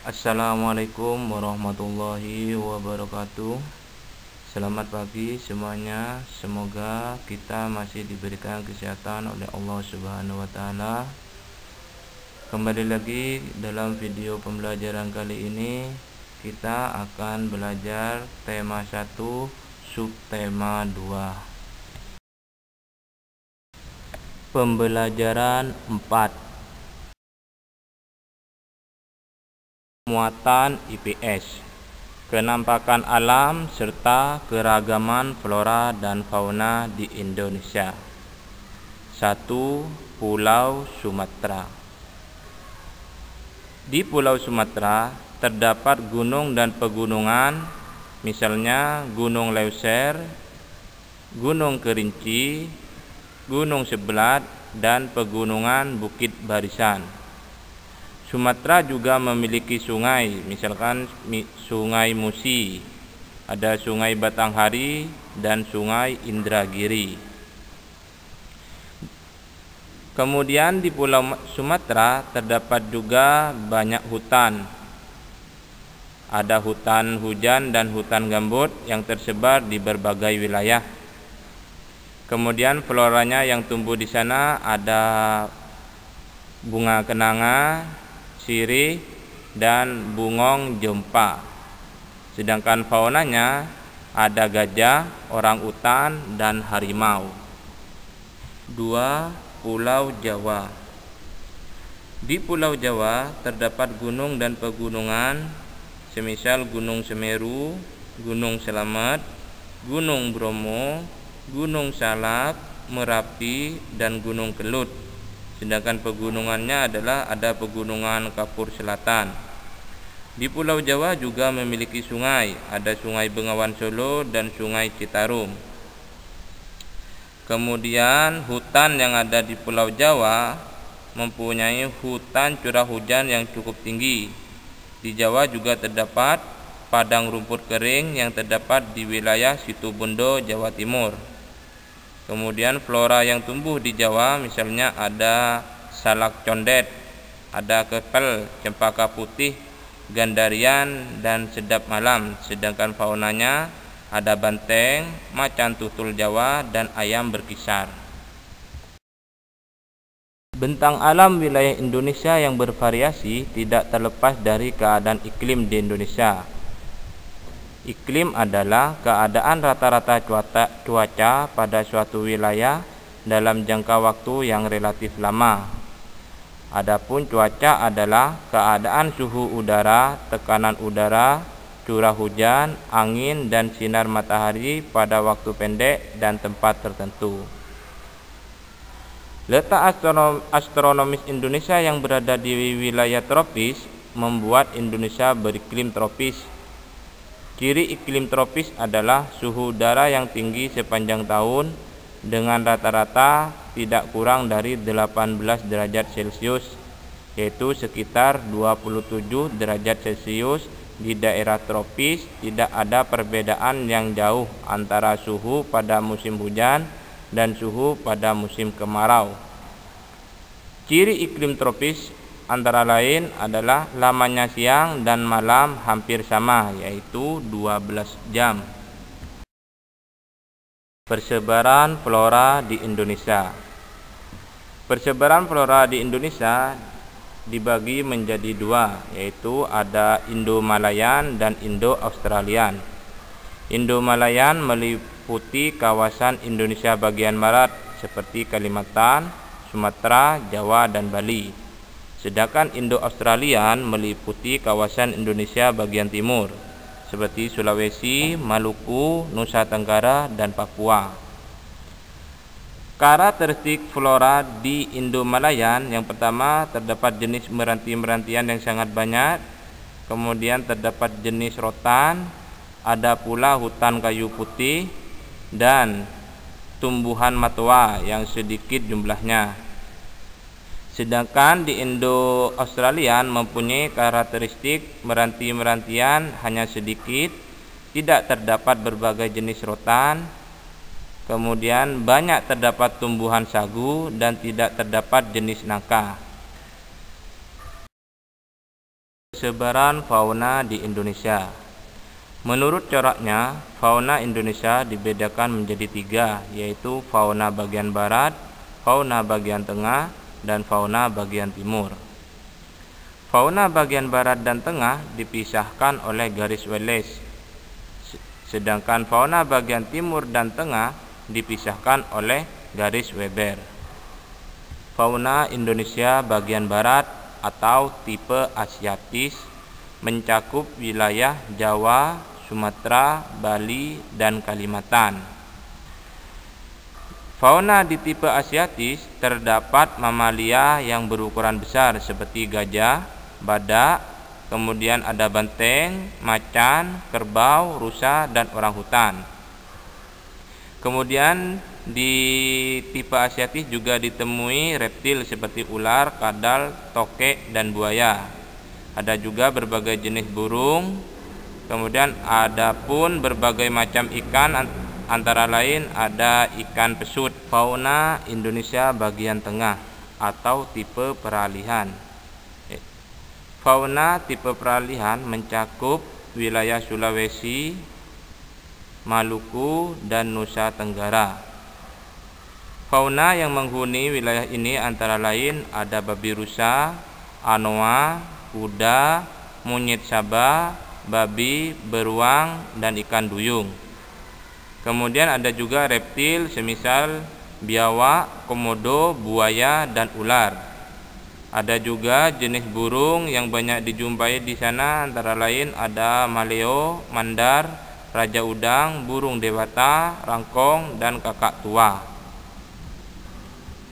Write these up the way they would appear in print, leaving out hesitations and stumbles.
Assalamualaikum warahmatullahi wabarakatuh. Selamat pagi semuanya. Semoga kita masih diberikan kesehatan oleh Allah Subhanahu wa taala. Kembali lagi dalam video pembelajaran kali ini, kita akan belajar tema 1 subtema 2. Pembelajaran 4. Muatan IPS, kenampakan alam serta keragaman flora dan fauna di Indonesia. 1. Pulau Sumatera. Di Pulau Sumatera terdapat gunung dan pegunungan, misalnya Gunung Leuser, Gunung Kerinci, Gunung Sebelat, dan pegunungan Bukit Barisan. Sumatera juga memiliki sungai, misalkan Sungai Musi, ada Sungai Batanghari, dan Sungai Indragiri. Kemudian di Pulau Sumatera terdapat juga banyak hutan. Ada hutan hujan dan hutan gambut yang tersebar di berbagai wilayah. Kemudian floranya yang tumbuh di sana ada bunga kenanga, sirih, dan bungong jompa. Sedangkan faunanya ada gajah, orangutan, dan harimau. 2. Pulau Jawa. Di Pulau Jawa terdapat gunung dan pegunungan, semisal Gunung Semeru, Gunung Selamet, Gunung Bromo, Gunung Salak, Merapi, dan Gunung Kelut. Sedangkan pegunungannya adalah ada pegunungan Kapur Selatan. Di Pulau Jawa juga memiliki sungai, ada Sungai Bengawan Solo dan Sungai Citarum. Kemudian hutan yang ada di Pulau Jawa mempunyai hutan curah hujan yang cukup tinggi. Di Jawa juga terdapat padang rumput kering yang terdapat di wilayah Situbondo, Jawa Timur. Kemudian flora yang tumbuh di Jawa misalnya ada salak condet, ada kepel, cempaka putih, gandarian, dan sedap malam. Sedangkan faunanya ada banteng, macan tutul Jawa, dan ayam berkisar. Bentang alam wilayah Indonesia yang bervariasi tidak terlepas dari keadaan iklim di Indonesia. Iklim adalah keadaan rata-rata cuaca pada suatu wilayah dalam jangka waktu yang relatif lama. Adapun cuaca adalah keadaan suhu udara, tekanan udara, curah hujan, angin, dan sinar matahari pada waktu pendek dan tempat tertentu. Letak astronomis Indonesia yang berada di wilayah tropis membuat Indonesia beriklim tropis. Ciri iklim tropis adalah suhu udara yang tinggi sepanjang tahun dengan rata-rata tidak kurang dari 18 derajat Celcius, yaitu sekitar 27 derajat Celcius. Di daerah tropis tidak ada perbedaan yang jauh antara suhu pada musim hujan dan suhu pada musim kemarau. Ciri iklim tropis antara lain adalah lamanya siang dan malam hampir sama, yaitu 12 jam. Persebaran flora di Indonesia. Persebaran flora di Indonesia dibagi menjadi dua, yaitu ada Indo-Malayan dan Indo-Australian. Indo-Malayan meliputi kawasan Indonesia bagian barat seperti Kalimantan, Sumatera, Jawa, dan Bali. Sedangkan Indo-Australian meliputi kawasan Indonesia bagian timur seperti Sulawesi, Maluku, Nusa Tenggara, dan Papua. Karakteristik flora di Indo-Malayan, yang pertama terdapat jenis meranti-merantian yang sangat banyak, kemudian terdapat jenis rotan, ada pula hutan kayu putih, dan tumbuhan matoa yang sedikit jumlahnya. Sedangkan di Indo-Australian mempunyai karakteristik meranti-merantian hanya sedikit, tidak terdapat berbagai jenis rotan, kemudian banyak terdapat tumbuhan sagu dan tidak terdapat jenis nangka. Sebaran fauna di Indonesia. Menurut coraknya, fauna Indonesia dibedakan menjadi 3, yaitu fauna bagian barat, fauna bagian tengah, dan fauna bagian timur. Fauna bagian barat dan tengah dipisahkan oleh garis Wallace, sedangkan fauna bagian timur dan tengah dipisahkan oleh garis Weber. Fauna Indonesia bagian barat atau tipe Asiatis mencakup wilayah Jawa, Sumatera, Bali, dan Kalimantan. Fauna di tipe Asiatis terdapat mamalia yang berukuran besar seperti gajah, badak, kemudian ada banteng, macan, kerbau, rusa, dan orangutan. Kemudian di tipe Asiatis juga ditemui reptil seperti ular, kadal, tokek, dan buaya. Ada juga berbagai jenis burung. Kemudian ada pun berbagai macam ikan, antara lain ada ikan pesut. Fauna Indonesia bagian tengah atau tipe peralihan. Fauna tipe peralihan mencakup wilayah Sulawesi, Maluku, dan Nusa Tenggara. Fauna yang menghuni wilayah ini antara lain ada babi rusa, anoa, kuda, monyet sabah, babi, beruang, dan ikan duyung. Kemudian ada juga reptil semisal biawak, komodo, buaya, dan ular. Ada juga jenis burung yang banyak dijumpai di sana, antara lain ada maleo, mandar, raja udang, burung dewata, rangkong, dan kakak tua.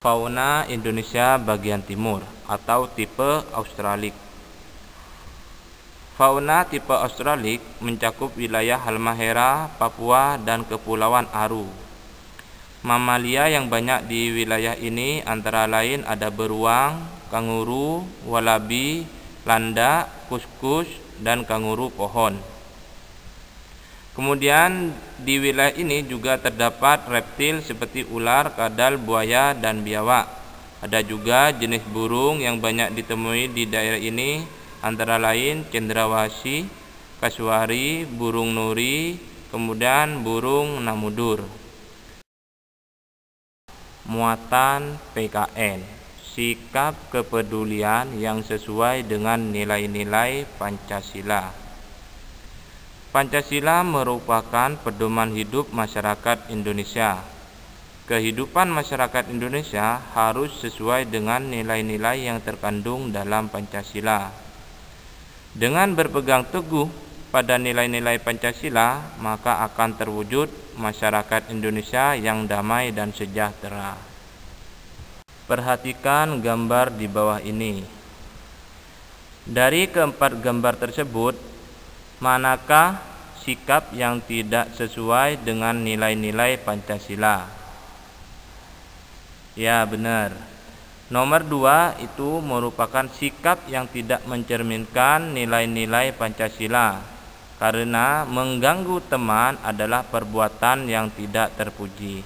Fauna Indonesia bagian timur atau tipe Australik. Fauna tipe Australik mencakup wilayah Halmahera, Papua, dan Kepulauan Aru. Mamalia yang banyak di wilayah ini antara lain ada beruang, kanguru, walabi, landak, kuskus, dan kanguru pohon. Kemudian di wilayah ini juga terdapat reptil seperti ular, kadal, buaya, dan biawak. Ada juga jenis burung yang banyak ditemui di daerah ini antara lain cendrawasih, kasuari, burung nuri, kemudian burung namudur. Muatan PKN, sikap kepedulian yang sesuai dengan nilai-nilai Pancasila. Pancasila merupakan pedoman hidup masyarakat Indonesia. Kehidupan masyarakat Indonesia harus sesuai dengan nilai-nilai yang terkandung dalam Pancasila. Dengan berpegang teguh pada nilai-nilai Pancasila, maka akan terwujud masyarakat Indonesia yang damai dan sejahtera. Perhatikan gambar di bawah ini. Dari keempat gambar tersebut, manakah sikap yang tidak sesuai dengan nilai-nilai Pancasila? Ya, benar. Nomor 2 itu merupakan sikap yang tidak mencerminkan nilai-nilai Pancasila, karena mengganggu teman adalah perbuatan yang tidak terpuji.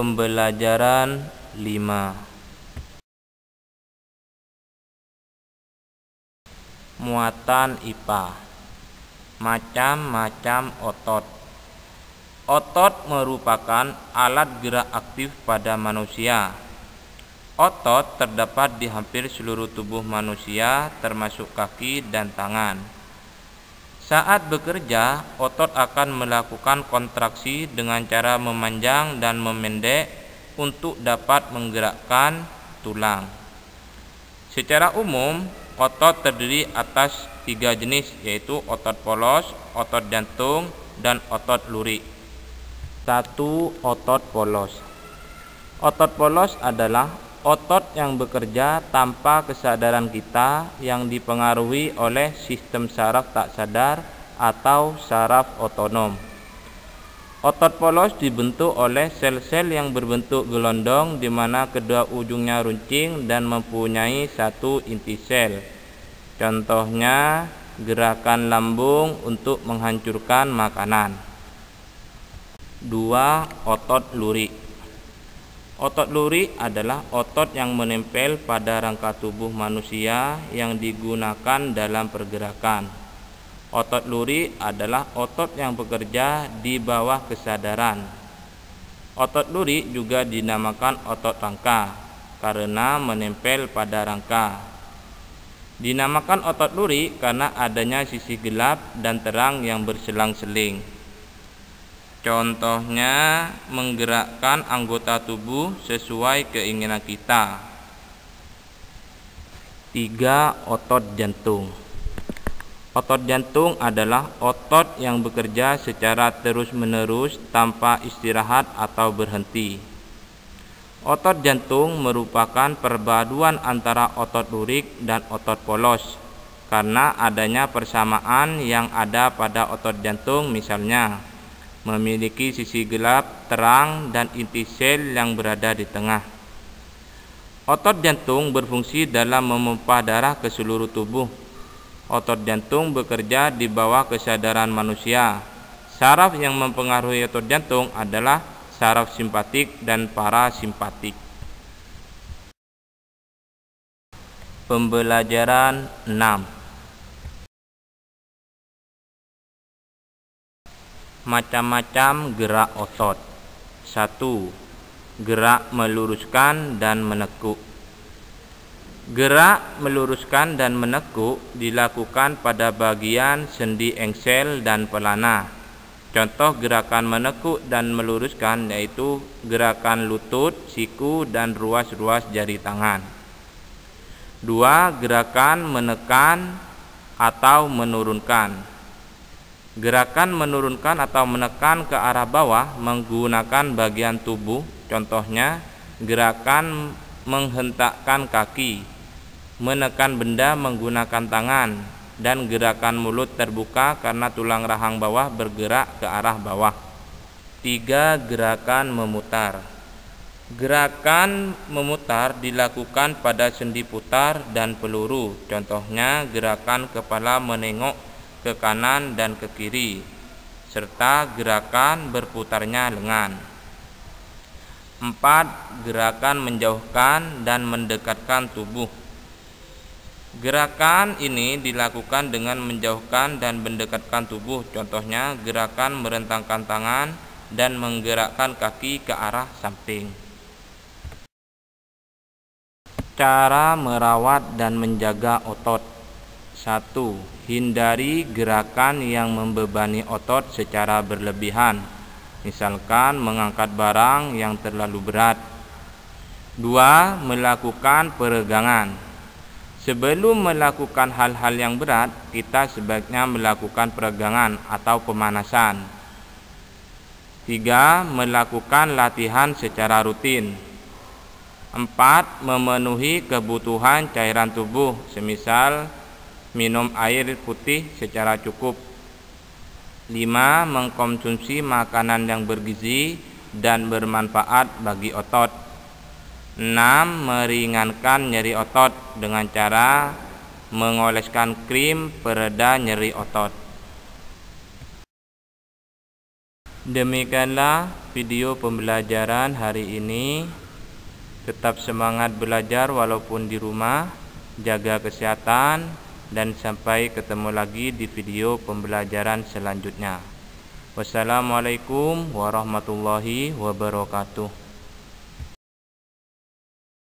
Pembelajaran 5. Muatan IPA. Macam-macam otot. Otot merupakan alat gerak aktif pada manusia. Otot terdapat di hampir seluruh tubuh manusia, termasuk kaki dan tangan. Saat bekerja, otot akan melakukan kontraksi dengan cara memanjang dan memendek untuk dapat menggerakkan tulang. Secara umum, otot terdiri atas 3 jenis, yaitu otot polos, otot jantung, dan otot lurik. 1. Otot polos. Otot polos adalah otot yang bekerja tanpa kesadaran kita, yang dipengaruhi oleh sistem saraf tak sadar atau saraf otonom. Otot polos dibentuk oleh sel-sel yang berbentuk gelondong, di mana kedua ujungnya runcing dan mempunyai satu inti sel. Contohnya gerakan lambung untuk menghancurkan makanan. 2. Otot lurik. Otot lurik adalah otot yang menempel pada rangka tubuh manusia yang digunakan dalam pergerakan. Otot lurik adalah otot yang bekerja di bawah kesadaran. Otot lurik juga dinamakan otot rangka karena menempel pada rangka. Dinamakan otot lurik karena adanya sisi gelap dan terang yang berselang-seling. Contohnya menggerakkan anggota tubuh sesuai keinginan kita. 3. Otot jantung. Otot jantung adalah otot yang bekerja secara terus-menerus tanpa istirahat atau berhenti. Otot jantung merupakan perpaduan antara otot lurik dan otot polos karena adanya persamaan yang ada pada otot jantung, misalnya memiliki sisi gelap, terang, dan inti sel yang berada di tengah. Otot jantung berfungsi dalam memompa darah ke seluruh tubuh. Otot jantung bekerja di bawah kesadaran manusia. Saraf yang mempengaruhi otot jantung adalah saraf simpatik dan parasimpatik. Pembelajaran 6. Macam-macam gerak otot. 1. Gerak meluruskan dan menekuk. Gerak meluruskan dan menekuk dilakukan pada bagian sendi engsel dan pelana. Contoh gerakan menekuk dan meluruskan yaitu gerakan lutut, siku, dan ruas-ruas jari tangan. 2. Gerakan menekan atau menurunkan. Gerakan menurunkan atau menekan ke arah bawah menggunakan bagian tubuh, contohnya gerakan menghentakkan kaki, menekan benda menggunakan tangan, dan gerakan mulut terbuka karena tulang rahang bawah bergerak ke arah bawah. 3. Gerakan memutar. Gerakan memutar dilakukan pada sendi putar dan peluru, contohnya gerakan kepala menengok ke kanan dan ke kiri, serta gerakan berputarnya lengan. 4. Gerakan menjauhkan dan mendekatkan tubuh. Gerakan ini dilakukan dengan menjauhkan dan mendekatkan tubuh, contohnya gerakan merentangkan tangan dan menggerakkan kaki ke arah samping. Cara merawat dan menjaga otot. 1. Hindari gerakan yang membebani otot secara berlebihan, misalkan mengangkat barang yang terlalu berat. 2. Melakukan peregangan. Sebelum melakukan hal-hal yang berat, kita sebaiknya melakukan peregangan atau pemanasan. 3. Melakukan latihan secara rutin. 4. Memenuhi kebutuhan cairan tubuh, semisal minum air putih secara cukup. 5. Mengkonsumsi makanan yang bergizi dan bermanfaat bagi otot. 6. Meringankan nyeri otot dengan cara mengoleskan krim pereda nyeri otot. Demikianlah video pembelajaran hari ini. Tetap semangat belajar walaupun di rumah, jaga kesehatan, dan sampai ketemu lagi di video pembelajaran selanjutnya. Wassalamualaikum warahmatullahi wabarakatuh.